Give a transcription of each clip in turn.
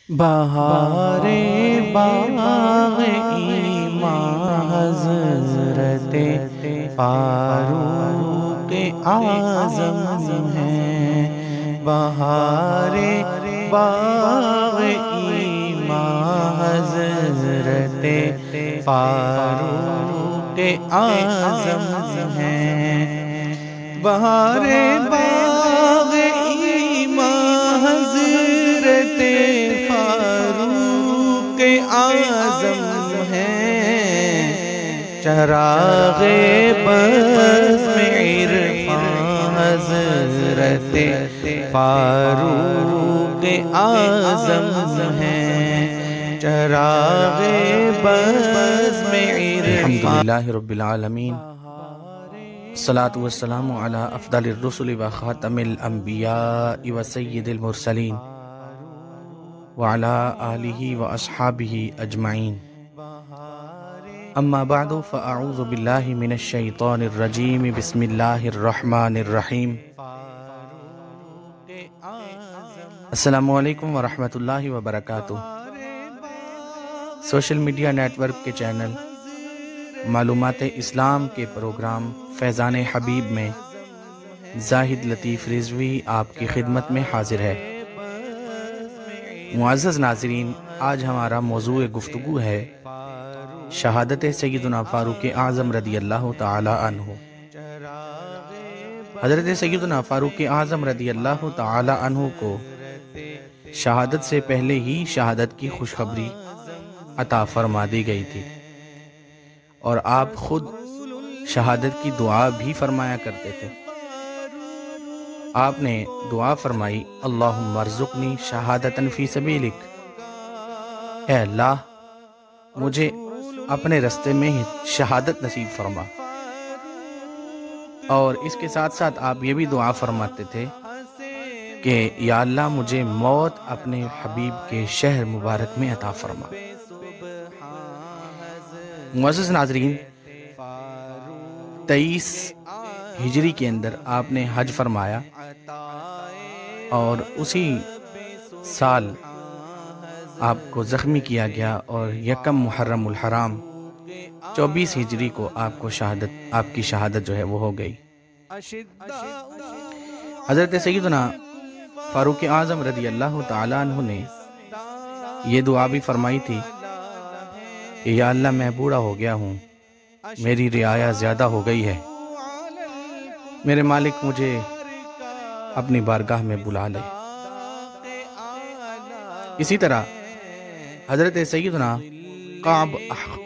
بہار باغ ایمان حضرت فاروق اعظم ہے۔ بہار باغ ایمان حضرت فاروق اعظم ہے۔ بہار باغ ایمان حضرت فاروق اعظم ہے۔ چراغ بزم عرفان حضرت فاروق اعظم ہے۔ چراغ بزم عرفان۔ الحمدللہ رب العالمین، الصلاة والسلام علی افضل الرسل و خاتم الانبیاء و سید المرسلین وعلی آلہ و اصحابہ اجمعین، اما بعد فاعوذ باللہ من الشیطان الرجیم، بسم اللہ الرحمن الرحیم۔ السلام علیکم ورحمۃ اللہ وبرکاتہ۔ سوشل میڈیا نیٹ ورک کے چینل معلومات اسلام کے پروگرام فیضان حبیب میں زاہد لطیف رضوی آپ کی خدمت میں حاضر ہے۔ معزز ناظرین، آج ہمارا موضوع گفتگو ہے شہادت سیدنا فاروق اعظم رضی اللہ تعالی عنہ۔ حضرت سیدنا فاروق اعظم رضی اللہ تعالی عنہ کو شہادت سے پہلے ہی شہادت کی خوشخبری عطا فرما دی گئی تھی، اور آپ خود شہادت کی دعا بھی فرمایا کرتے تھے۔ آپ نے دعا فرمائی، اللہم ارزقنی شہادتا فی سبیلک، اے اللہ مجھے اپنے رستے میں شہادت نصیب فرما۔ اور اس کے ساتھ ساتھ آپ یہ بھی دعا فرماتے تھے کہ یا اللہ مجھے موت اپنے حبیب کے شہر مبارک میں عطا فرما۔ معزز ناظرین، 23 ہجری کے اندر آپ نے حج فرمایا، اور اسی سال آپ کو زخمی کیا گیا، اور 1 محرم الحرام 24 ہجری کو آپ کی شہادت جو ہے وہ ہو گئی۔ حضرت سیدنا فاروق اعظم رضی اللہ تعالی عنہ نے یہ دعا بھی فرمائی تھی کہ یا اللہ میں بوڑھا ہو گیا ہوں، میری رعایا زیادہ ہو گئی ہے، میرے مالک مجھے اپنی بارگاہ میں بلا لے۔ اسی طرح حضرت سیدنا کعب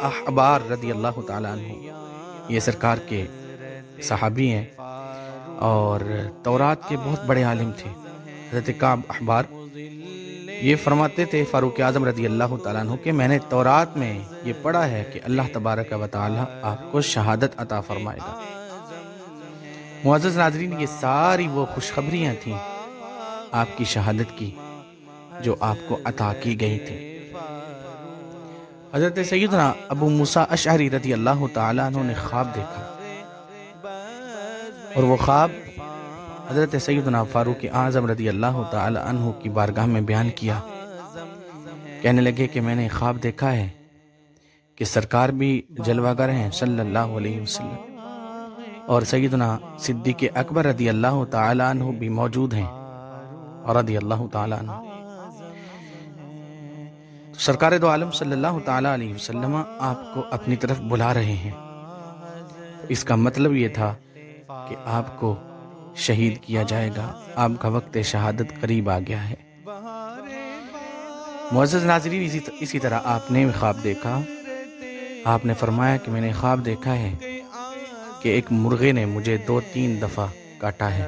احبار رضی اللہ تعالیٰ عنہ، یہ سرکار کے صحابی ہیں اور تورات کے بہت بڑے عالم تھے۔ حضرت کعب احبار یہ فرماتے تھے فاروق اعظم رضی اللہ تعالیٰ عنہ کہ میں نے تورات میں یہ پڑھا ہے کہ اللہ تبارک و تعالیٰ آپ کو شہادت عطا فرمائے گا۔ معزز ناظرین، یہ ساری وہ خوشخبریاں تھیں آپ کی شہادت کی جو آپ کو عطا کی گئی تھی۔ حضرت سیدنا ابو موسیٰ اشعری رضی اللہ تعالیٰ عنہ نے خواب دیکھا، اور وہ خواب حضرت سیدنا فاروق اعظم رضی اللہ تعالی عنہ کی بارگاہ میں بیان کیا۔ کہنے لگے کہ میں نے خواب دیکھا ہے کہ سرکار بھی جلوہ گر ہیں صلی اللہ علیہ وسلم، اور سیدنا صدیق اکبر رضی اللہ تعالی عنہ بھی موجود ہیں رضی اللہ تعالی عنہ۔ تو سرکار دو عالم صلی اللہ تعالی علیہ وسلم آپ کو اپنی طرف بلا رہے ہیں۔ اس کا مطلب یہ تھا کہ آپ کو شہید کیا جائے گا، آپ کا وقت شہادت قریب آ گیا ہے۔ معزز ناظرین، اسی طرح آپ نے خواب دیکھا۔ آپ نے فرمایا کہ میں نے خواب دیکھا ہے کہ ایک مرغے نے مجھے 2-3 دفعہ کاٹا ہے،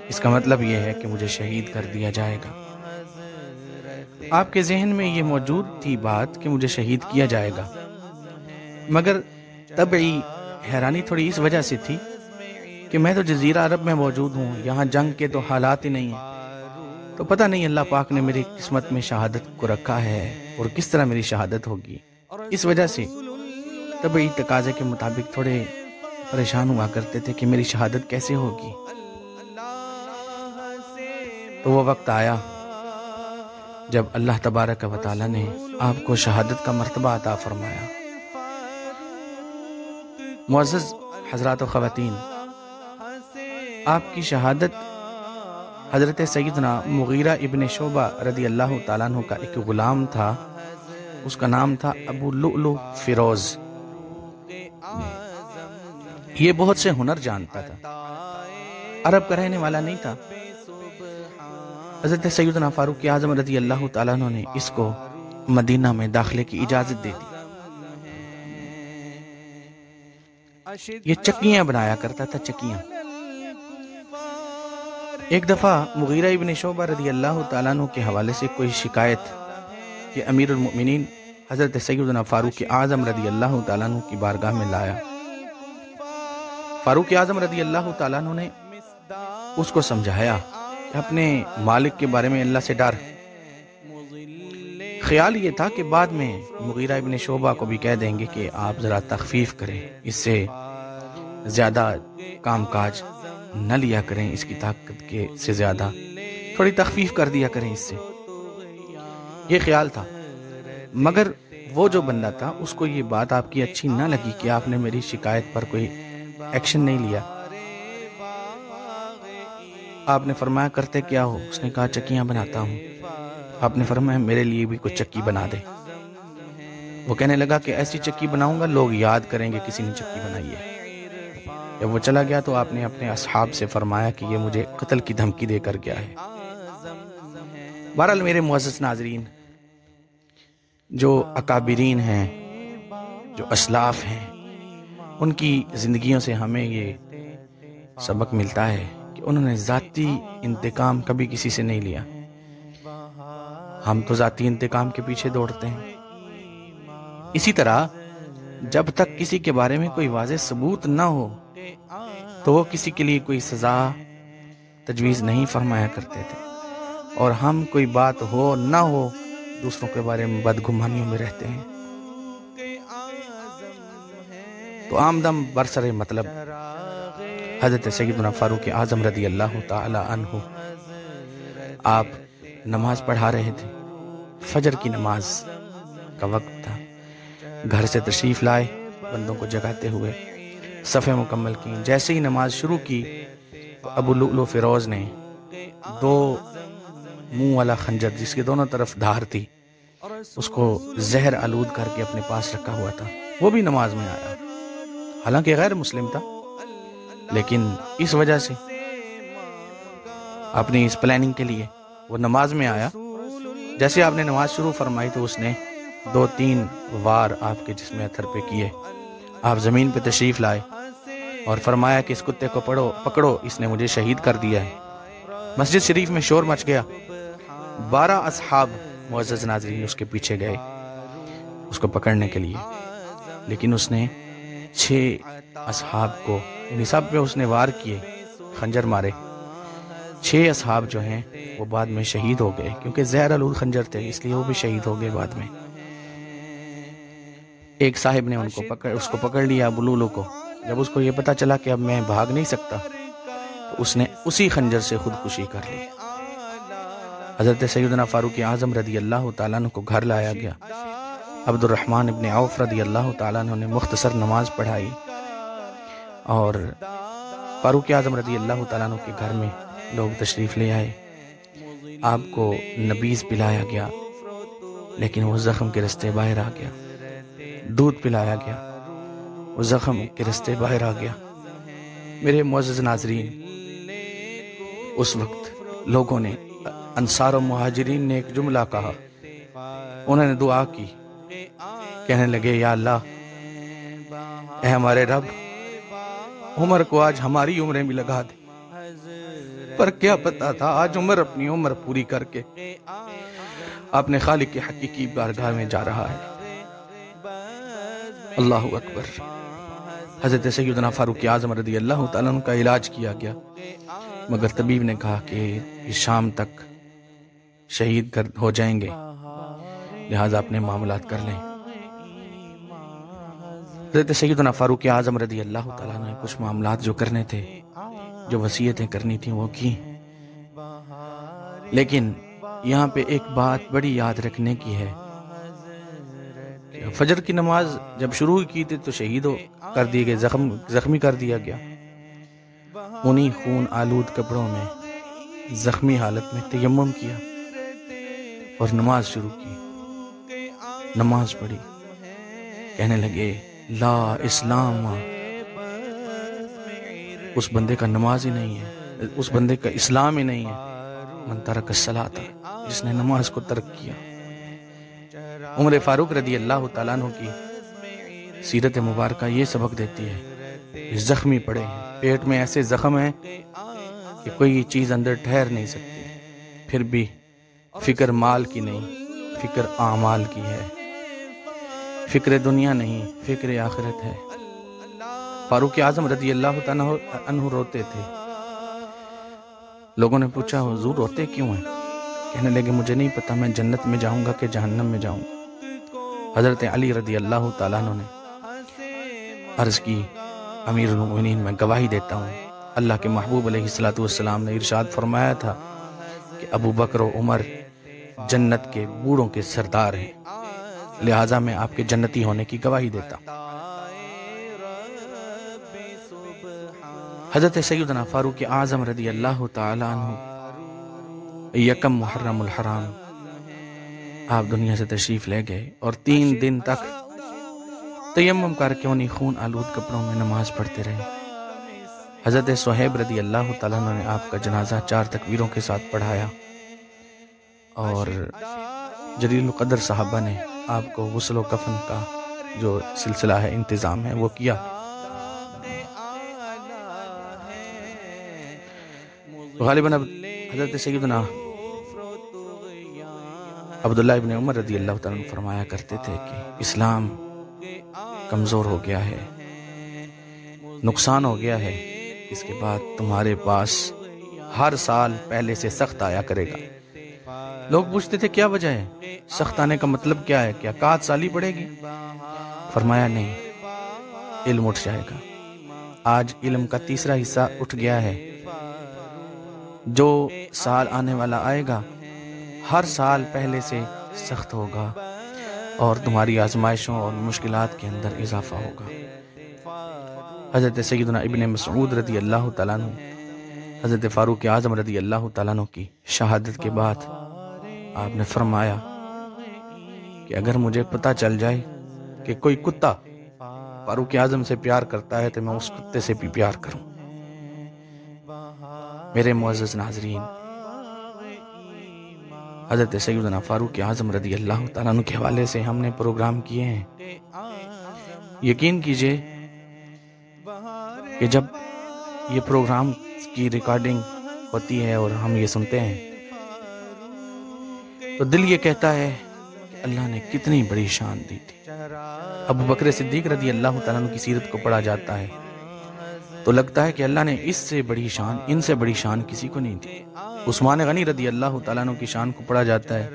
اس کا مطلب یہ ہے کہ مجھے شہید کر دیا جائے گا۔ آپ کے ذہن میں یہ موجود تھی بات کہ مجھے شہید کیا جائے گا، مگر طبعی حیرانی تھوڑی اس وجہ سے تھی کہ میں تو جزیرہ عرب میں موجود ہوں، یہاں جنگ کے تو حالات ہی نہیں ہیں، تو پتہ نہیں اللہ پاک نے میری قسمت میں شہادت کو رکھا ہے اور کس طرح میری شہادت ہوگی۔ اس وجہ سے طبعی تقاضے کے مطابق تھوڑے پریشان ہوا کرتے تھے کہ میری شہادت کیسے ہوگی۔ تو وہ وقت آیا جب اللہ تبارک و تعالیٰ نے آپ کو شہادت کا مرتبہ عطا فرمایا۔ معزز حضرات و خواتین، آپ کی شہادت حضرت سیدنا مغیرہ ابن شعبہ رضی اللہ تعالیٰ عنہ کا ایک غلام تھا، اس کا نام تھا ابو لؤلؤ فیروز۔ یہ بہت سے ہنر جانتا تھا، عرب کا رہنے والا نہیں تھا۔ حضرت سیدنا فاروق اعظم رضی اللہ تعالیٰ عنہ نے اس کو مدینہ میں داخلے کی اجازت دے دی۔ یہ چکیاں بنایا کرتا تھا، چکیاں۔ ایک دفعہ مغیرہ ابن شعبہ رضی اللہ تعالیٰ عنہ کے حوالے سے کوئی شکایت یہ امیر المؤمنین حضرت سیدنا فاروق اعظم رضی اللہ تعالیٰ عنہ کی بارگاہ میں لایا۔ فاروق اعظم رضی اللہ تعالیٰ عنہ نے اس کو سمجھایا کہ اپنے مالک کے بارے میں اللہ سے ڈر۔ خیال یہ تھا کہ بعد میں مغیرہ ابن شعبہ کو بھی کہہ دیں گے کہ آپ ذرا تخفیف کریں، اس سے زیادہ کام کاج نہ لیا کریں، اس کی طاقت کے سے زیادہ تھوڑی تخفیف کر دیا کریں اس سے، یہ خیال تھا۔ مگر وہ جو بندہ تھا اس کو یہ بات آپ کی اچھی نہ لگی کہ آپ نے میری شکایت پر کوئی ایکشن نہیں لیا۔ آپ نے فرمایا کرتے کیا ہو؟ اس نے کہا چکیاں بناتا ہوں۔ آپ نے فرمایا میرے لیے بھی کوئی چکی بنا دے۔ وہ کہنے لگا کہ ایسی چکی بناؤں گا لوگ یاد کریں گے کسی نے چکی بنائی ہے۔ جب وہ چلا گیا تو آپ نے اپنے اصحاب سے فرمایا کہ یہ مجھے قتل کی دھمکی دے کر گیا ہے۔ بہرحال میرے معزز ناظرین، جو اکابرین ہیں، جو اسلاف ہیں، ان کی زندگیوں سے ہمیں یہ سبق ملتا ہے کہ انہوں نے ذاتی انتقام کبھی کسی سے نہیں لیا۔ ہم تو ذاتی انتقام کے پیچھے دوڑتے ہیں۔ اسی طرح جب تک کسی کے بارے میں کوئی واضح ثبوت نہ ہو تو وہ کسی کے لیے کوئی سزا تجویز نہیں فرمایا کرتے تھے، اور ہم کوئی بات ہو نہ ہو دوسروں کے بارے میں بدگمانیوں میں رہتے ہیں۔ تو آمدم برسر مطلب حضرت سیدنا فاروق اعظم رضی اللہ تعالی عنہ آپ نماز پڑھا رہے تھے، فجر کی نماز کا وقت تھا۔ گھر سے تشریف لائے بندوں کو جگاتے ہوئے، صفیں مکمل کی۔ جیسے ہی نماز شروع کی تو ابو لؤلؤ فیروز نے دو منہ والا خنجر جس کے دونوں طرف دھار تھی اس کو زہر آلود کر کے اپنے پاس رکھا ہوا تھا، وہ بھی نماز میں آیا، حالانکہ غیر مسلم تھا، لیکن اس وجہ سے اپنی اس پلاننگ کے لیے وہ نماز میں آیا۔ جیسے آپ نے نماز شروع فرمائی تو اس نے 2-3 وار آپ کے جسم اتھر پہ کیے۔ آپ زمین پہ تشریف لائے اور فرمایا کہ اس کتے کو پکڑو، اس نے مجھے شہید کر دیا ہے۔ مسجد شریف میں شور مچ گیا۔ 12 اصحاب معزز ناظرین اس کے پیچھے گئے اس کو پکڑنے کے لیے، لیکن اس نے 6 اصحاب کو یعنی سب پہ اس نے وار کیے، خنجر مارے۔ 6 اصحاب جو ہیں وہ بعد میں شہید ہو گئے، کیونکہ زہر آلود خنجر تھے اس لیے وہ بھی شہید ہو گئے بعد میں۔ ایک صاحب نے اس کو پکڑ لیا، ابو لؤلؤ کو۔ جب اس کو یہ پتا چلا کہ اب میں بھاگ نہیں سکتا تو اس نے اسی خنجر سے خودکشی کر لی۔ حضرت سیدنا فاروق اعظم رضی اللہ تعالیٰ عنہ کو گھر لایا گیا۔ عبد الرحمن ابن عوف رضی اللہ تعالیٰ عنہ نے مختصر نماز پڑھائی اور فاروق اعظم رضی اللہ تعالیٰ عنہ کے گھر میں لوگ تشریف لے آئے۔ آپ کو نبیذ پلایا گیا لیکن وہ زخم کے رستے باہر آ گیا۔ دودھ پلایا گیا، وہ زخم کے رستے باہر آ گیا۔ میرے معزز ناظرین، اس وقت لوگوں نے، انصار و مہاجرین نے ایک جملہ کہا، انہوں نے دعا کی، کہنے لگے یا اللہ، اے ہمارے رب، عمر کو آج ہماری عمریں بھی لگا دے۔ پر کیا پتا تھا آج عمر اپنی عمر پوری کر کے اپنے خالق کی حقیقی بارگاہ میں جا رہا ہے۔ اللہ اکبر۔ حضرت سیدنا فاروق اعظم رضی اللہ تعالیٰ عنہ کا علاج کیا گیا، مگر طبیب نے کہا کہ یہ شام تک شہید ہو جائیں گے، لہٰذا اپنے معاملات کر لیں۔ حضرت سیدنا فاروق اعظم رضی اللہ تعالیٰ عنہ نے کچھ معاملات جو کرنے تھے، جو وصیتیں کرنی تھیں وہ کی، لیکن یہاں پہ ایک بات بڑی یاد رکھنے کی ہے کہ فجر کی نماز جب شروع کی تھی تو شہید کر دیے گئے، زخمی کر دیا گیا۔ انہی خون آلود کپڑوں میں زخمی حالت میں تیمم کیا اور نماز شروع کی، نماز پڑھی، کہنے لگے لا اسلام۔ اس بندے کا نماز ہی نہیں ہے، اس بندے کا اسلام ہی نہیں ہے، من ترک الصلاۃ، جس نے نماز کو ترک کیا۔ عمر فاروق رضی اللہ تعالیٰ عنہ کی سیرت مبارکہ یہ سبق دیتی ہے، زخمی پڑے ہیں، پیٹ میں ایسے زخم ہیں کہ کوئی چیز اندر ٹھہر نہیں سکتی، پھر بھی فکر مال کی نہیں، فکر اعمال کی ہے، فکر دنیا نہیں، فکر آخرت ہے۔ فاروق اعظم رضی اللہ تعالیٰ عنہ روتے تھے۔ لوگوں نے پوچھا حضور روتے کیوں ہیں؟ کہنے لگے مجھے نہیں پتا میں جنت میں جاؤں گا کہ جہنم میں جاؤں گا۔ حضرت علی رضی اللہ تعالیٰ عنہ نے عرض کی امیر المؤمنین میں گواہی دیتا ہوں، اللہ کے محبوب علیہ السلام نے ارشاد فرمایا تھا کہ ابو بکر و عمر جنت کے بوڑھوں کے سردار ہیں، لہٰذا میں آپ کے جنتی ہونے کی گواہی دیتا ہوں۔ حضرت سیدنا فاروق اعظم رضی اللہ تعالیٰ عنہ یکم محرم الحرام آپ دنیا سے تشریف لے گئے اور 3 دن تک تیمم کر کے انہی خون آلود کپڑوں میں نماز پڑھتے رہے۔ حضرت صہیب رضی اللہ تعالیٰ عنہ نے آپ کا جنازہ 4 تکبیروں کے ساتھ پڑھایا اور جلیل القدر صحابہ نے آپ کو غسل و کفن کا جو سلسلہ ہے، انتظام ہے، وہ کیا۔ غالباً حضرت سیدنا عبداللہ ابن عمر رضی اللہ تعالیٰ عنہ فرمایا کرتے تھے کہ اسلام کمزور ہو گیا ہے، نقصان ہو گیا ہے، اس کے بعد تمہارے پاس ہر سال پہلے سے سخت آیا کرے گا۔ لوگ پوچھتے تھے کیا وجہ ہے، سخت آنے کا مطلب کیا ہے، کیا قحط سالی پڑے گی؟ فرمایا نہیں، علم اٹھ جائے گا۔ آج علم کا تیسرا حصہ اٹھ گیا ہے۔ جو سال آنے والا آئے گا ہر سال پہلے سے سخت ہوگا اور تمہاری آزمائشوں اور مشکلات کے اندر اضافہ ہوگا۔ حضرت سیدنا ابن مسعود رضی اللہ تعالیٰ عنہ حضرت فاروق اعظم رضی اللہ تعالیٰ عنہ کی شہادت کے بعد آپ نے فرمایا کہ اگر مجھے پتہ چل جائے کہ کوئی کتا فاروق اعظم سے پیار کرتا ہے تو میں اس کتے سے بھی پیار کروں۔ میرے معزز ناظرین، حضرت سیدنا فاروق اعظم رضی اللہ تعالیٰ عنہ کے حوالے سے ہم نے پروگرام کیے ہیں۔ یقین کیجئے کہ جب یہ پروگرام کی ریکارڈنگ ہوتی ہے اور ہم یہ سنتے ہیں تو دل یہ کہتا ہے کہ اللہ نے کتنی بڑی شان دی تھی۔ ابو بکر صدیق رضی اللہ تعالیٰ عنہ کی سیرت کو پڑھا جاتا ہے تو لگتا ہے کہ اللہ نے اس سے بڑی شان، ان سے بڑی شان کسی کو نہیں دی۔ عثمان غنی رضی اللہ تعالیٰ عنہ کی شان کو پڑھا جاتا ہے،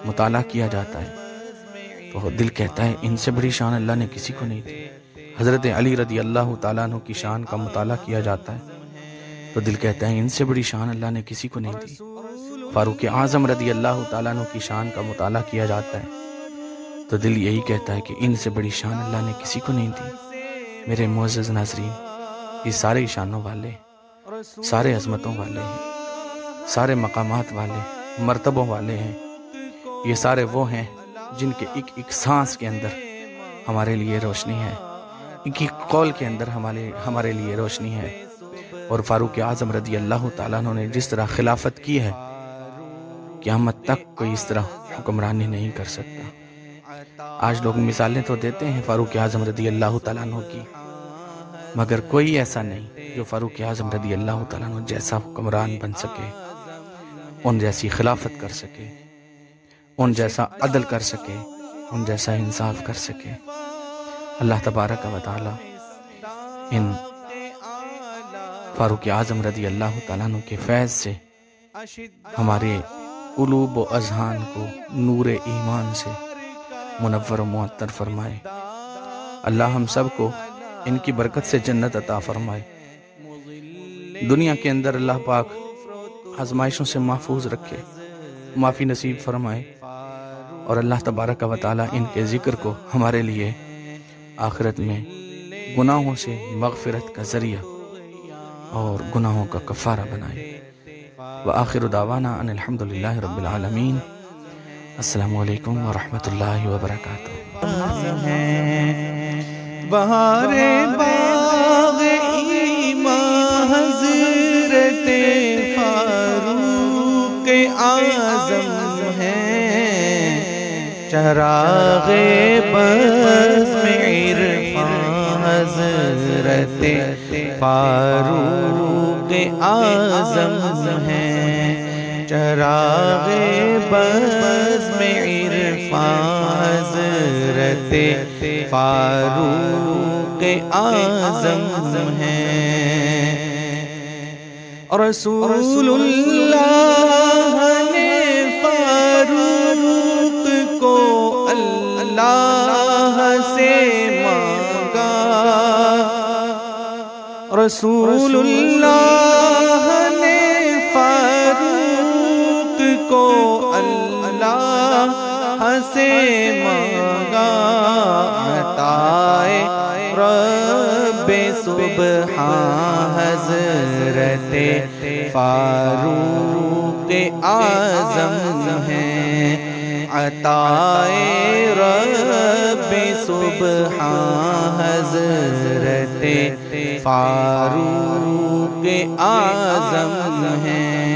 مطالعہ کیا جاتا ہے تو دل کہتا ہے ان سے بڑی شان اللہ نے کسی کو نہیں دی۔ حضرت علی رضی اللہ تعالیٰ عنہ کی شان کا مطالعہ کیا جاتا ہے تو دل کہتا ہے ان سے بڑی شان اللہ نے کسی کو نہیں دی۔ فاروق اعظم رضی اللہ تعالیٰ عنہ کی شان کا مطالعہ کیا جاتا ہے تو دل یہی کہتا ہے کہ ان سے بڑی شان اللہ نے کسی کو نہیں دی۔ میرے معزز ناظرین، یہ سارے شانوں والے، سارے عظمتوں والے ہیں، سارے مقامات والے، مرتبوں والے ہیں۔ یہ سارے وہ ہیں جن کے ایک ایک سانس کے اندر ہمارے لیے روشنی ہے، ایک ایک قول کے اندر ہمارے لیے روشنی ہے۔ اور فاروق اعظم رضی اللہ تعالیٰ عنہ نے جس طرح خلافت کی ہے، قیامت تک کوئی اس طرح حکمرانی نہیں کر سکتا۔ آج لوگ مثالیں تو دیتے ہیں فاروق اعظم رضی اللہ تعالیٰ عنہ کی، مگر کوئی ایسا نہیں جو فاروق اعظم رضی اللہ تعالیٰ عنہ جیسا حکمران بن سکے، ان جیسی خلافت کر سکے، ان جیسا عدل کر سکے، ان جیسا انصاف کر سکے۔ اللہ تبارک و تعالی ان فاروق اعظم رضی اللہ تعالیٰ عنہ کے فیض سے ہمارے قلوب و اذہان کو نور ایمان سے منور و معطر فرمائے۔ اللہ ہم سب کو ان کی برکت سے جنت عطا فرمائے۔ دنیا کے اندر اللہ پاک آزمائشوں سے محفوظ رکھے، معافی نصیب فرمائے، اور اللہ تبارک و تعالی ان کے ذکر کو ہمارے لیے آخرت میں گناہوں سے مغفرت کا ذریعہ اور گناہوں کا کفارہ بنائے۔ وآخر دعوانا ان الحمدللہ رب العالمین۔ السلام علیکم ورحمۃ اللہ وبرکاتہ۔ بہار باغ ایمان حضرت فاروق اعظم ہے، چراغ بزم عرفان حضرت فاروق اعظم ہے، چراغ بزم عرفان حضرت فاروق اعظم ہے۔ رسول اللہ نے فاروق کو اللہ سے مانگا، رسول اللہ نے فاروق کو اللہ سے مانگا، عطائے رب سبحان حضرت فاروق اعظم ہے، عطائے رب سبحان حضرت فاروق اعظم ہے۔